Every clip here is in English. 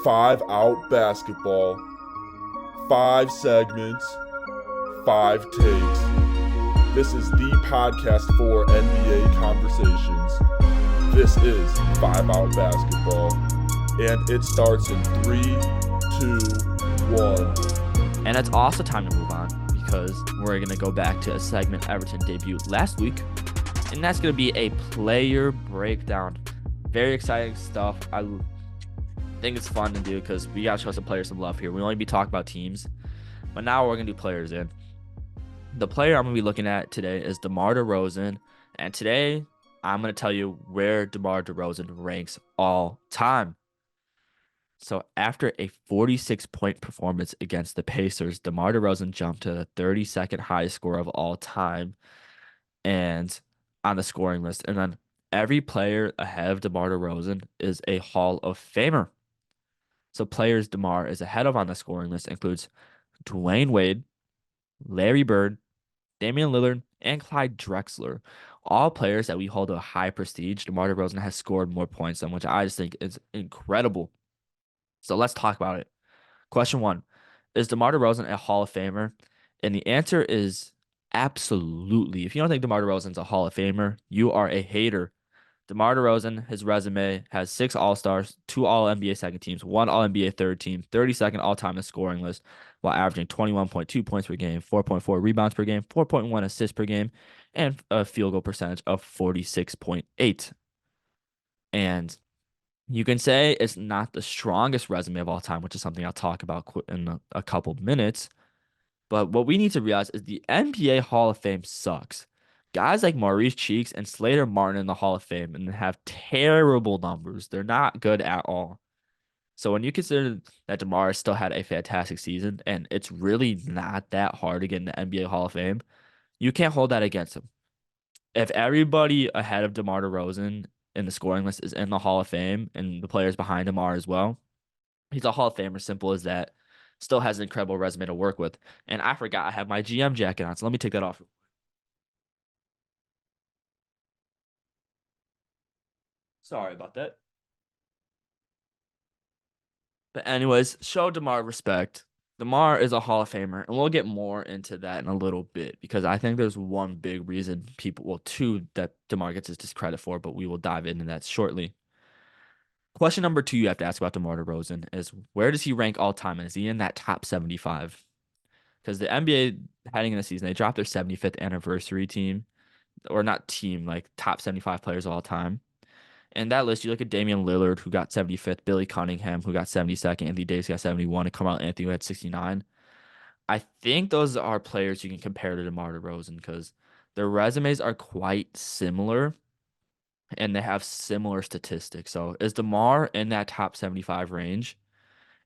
5 out basketball, 5 segments, 5 takes. This is the podcast for NBA conversations. This is 5 out basketball. And it starts in 3, 2, 1. And it's also time to move on because we're going to go back to a segment Everton debuted last week. And that's going to be a player breakdown. Very exciting stuff. I think it's fun to do because we got to show some players some love here. We only be talking about teams, but now we're going to do players in. The player I'm going to be looking at today is DeMar DeRozan. And today I'm going to tell you where DeMar DeRozan ranks all time. So after a 46-point performance against the Pacers, DeMar DeRozan jumped to the 32nd highest score of all time and on the scoring list. And then every player ahead of DeMar DeRozan is a Hall of Famer. So players DeMar is ahead of on the scoring list includes Dwayne Wade, Larry Bird, Damian Lillard, and Clyde Drexler. All players that we hold a high prestige. DeMar DeRozan has scored more points than, which I just think is incredible. So let's talk about it. Question 1. Is DeMar DeRozan a Hall of Famer? And the answer is absolutely. If you don't think DeMar DeRozan's a Hall of Famer, you are a hater. DeMar DeRozan, his resume has 6 All-Stars, 2 All-NBA second teams, 1 All-NBA third team, 32nd all-time in scoring list, while averaging 21.2 points per game, 4.4 rebounds per game, 4.1 assists per game, and a field goal percentage of 46.8. And you can say it's not the strongest resume of all time, which is something I'll talk about in a couple minutes. But what we need to realize is the NBA Hall of Fame sucks. Guys like Maurice Cheeks and Slater Martin in the Hall of Fame and have terrible numbers. They're not good at all. So when you consider that DeMar still had a fantastic season, and it's really not that hard to get in the NBA Hall of Fame, you can't hold that against him. If everybody ahead of DeMar DeRozan in the scoring list is in the Hall of Fame and the players behind him are as well, he's a Hall of Famer, simple as that. Still has an incredible resume to work with. And I forgot I have my GM jacket on, so let me take that off. Sorry about that. But anyways, show DeMar respect. DeMar is a Hall of Famer, and we'll get more into that in a little bit because I think there's one big reason two that DeMar gets his discredit for, but we will dive into that shortly. Question number 2 you have to ask about DeMar DeRozan is where does he rank all time? And is he in that top 75? Because the NBA heading in the season, they dropped their 75th anniversary team, or not team, like top 75 players of all time. And that list, you look at Damian Lillard, who got 75th, Billy Cunningham, who got 72nd, Anthony Davis got 71, and Carmelo Anthony, who had 69. I think those are players you can compare to DeMar DeRozan because their resumes are quite similar and they have similar statistics. So is DeMar in that top 75 range?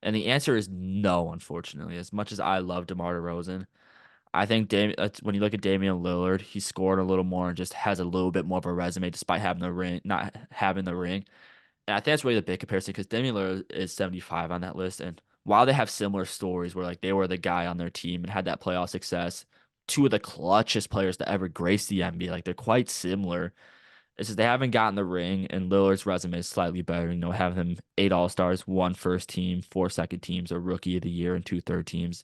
And the answer is no, unfortunately. As much as I love DeMar DeRozan, I think when you look at Damian Lillard, he scored a little more and just has a little bit more of a resume despite having the ring, not having the ring. And I think that's really the big comparison because Damian Lillard is 75 on that list. And while they have similar stories where like they were the guy on their team and had that playoff success, two of the clutchest players to ever grace the NBA, like they're quite similar. It's just they haven't gotten the ring, and Lillard's resume is slightly better. You know, have him 8 All-Stars, 1 first team, 4 second teams, a rookie of the year, and 2 third teams.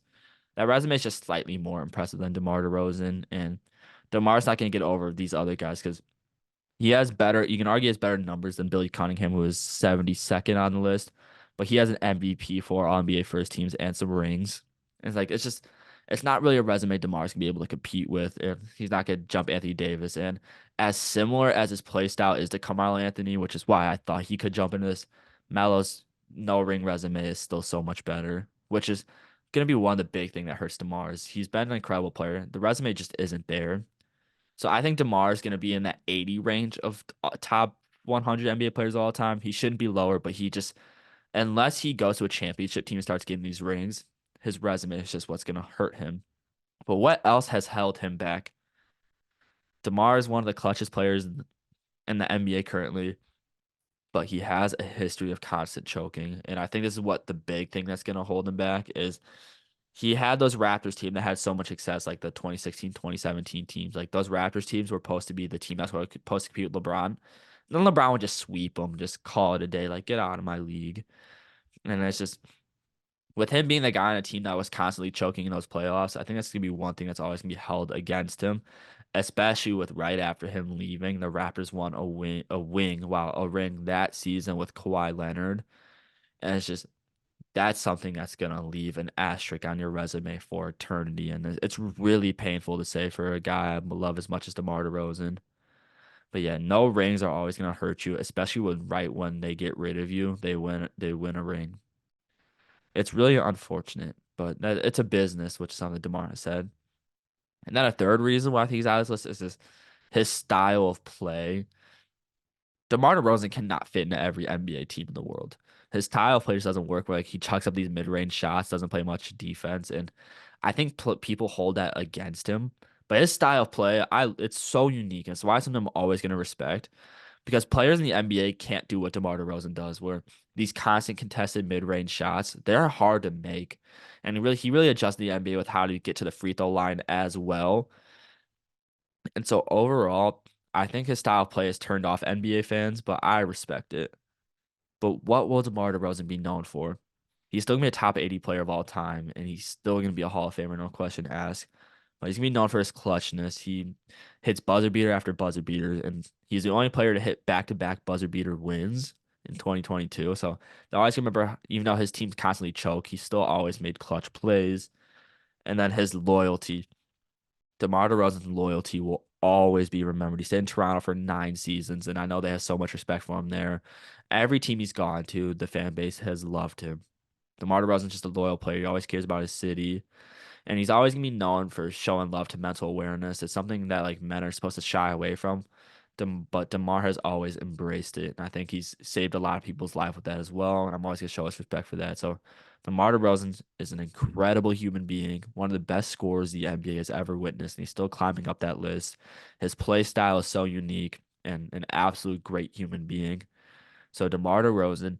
That resume is just slightly more impressive than DeMar DeRozan, and DeMar's not going to get over these other guys because he has better, you can argue he has better numbers than Billy Cunningham, who is 72nd on the list, but he has an MVP for All NBA first teams and some rings. And it's not really a resume DeMar's gonna be able to compete with. And he's not gonna jump Anthony Davis. And as similar as his play style is to Carmelo Anthony, which is why I thought he could jump into this, Melo's no ring resume is still so much better, which is gonna be one of the big thing that hurts DeMar is he's been an incredible player. The resume just isn't there. So I think DeMar is going to be in that 80 range of top 100 NBA players of all time. He shouldn't be lower, but unless he goes to a championship team and starts getting these rings, his resume is just what's going to hurt him. But what else has held him back? DeMar is one of the clutchest players in the NBA currently, but he has a history of constant choking. And I think this is what the big thing that's going to hold him back is he had those Raptors team that had so much success, like the 2016, 2017 teams. Like those Raptors teams were supposed to be the team that's supposed to compete with LeBron. And then LeBron would just sweep them, just call it a day, like get out of my league. And it's just with him being the guy on a team that was constantly choking in those playoffs, I think that's gonna be one thing that's always gonna be held against him, especially with right after him leaving, the Raptors won a ring that season with Kawhi Leonard, and it's just that's something that's gonna leave an asterisk on your resume for eternity, and it's really painful to say for a guy I love as much as DeMar DeRozan. But yeah, no rings are always gonna hurt you, especially when they get rid of you, they win a ring. It's really unfortunate, but it's a business, which is something DeMar has said. And then a third reason why I think he's out of this list is his style of play. DeMar DeRozan cannot fit into every NBA team in the world. His style of play just doesn't work. Where like he chucks up these mid-range shots, doesn't play much defense, and I think people hold that against him. But his style of play, it's so unique, and it's why something I'm always going to respect. Because players in the NBA can't do what DeMar DeRozan does, where these constant contested mid-range shots, they're hard to make. And he really adjusted the NBA with how to get to the free throw line as well. And so overall, I think his style of play has turned off NBA fans, but I respect it. But what will DeMar DeRozan be known for? He's still gonna be a top 80 player of all time, and he's still gonna be a Hall of Famer, no question asked. But he's gonna be known for his clutchness. He hits buzzer beater after buzzer beater, and he's the only player to hit back-to-back buzzer beater wins in 2022. So I always remember, even though his teams constantly choke, he still always made clutch plays. And then his loyalty. DeMar DeRozan's loyalty will always be remembered. He stayed in Toronto for 9 seasons, and I know they have so much respect for him there. Every team he's gone to, the fan base has loved him. DeMar DeRozan's just a loyal player. He always cares about his city, and he's always gonna be known for showing love to mental awareness. It's something that like men are supposed to shy away from. But DeMar has always embraced it, and I think he's saved a lot of people's life with that as well. And I'm always gonna show his respect for that. So DeMar DeRozan is an incredible human being, one of the best scorers the NBA has ever witnessed, and he's still climbing up that list. His play style is so unique and an absolute great human being. So DeMar DeRozan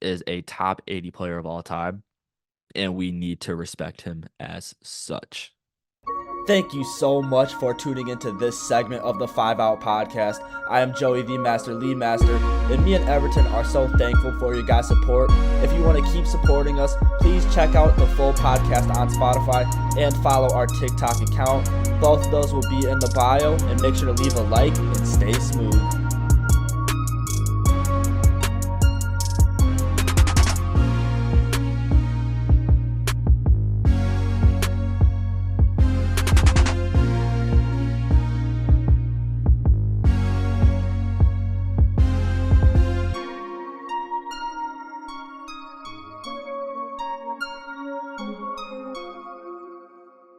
is a top 80 player of all time, and we need to respect him as such. Thank you so much for tuning into this segment of the 5 Out Podcast. I am Joey, LeMaster, and me and Everton are so thankful for your guys' support. If you want to keep supporting us, please check out the full podcast on Spotify and follow our TikTok account. Both of those will be in the bio, and make sure to leave a like and stay smooth.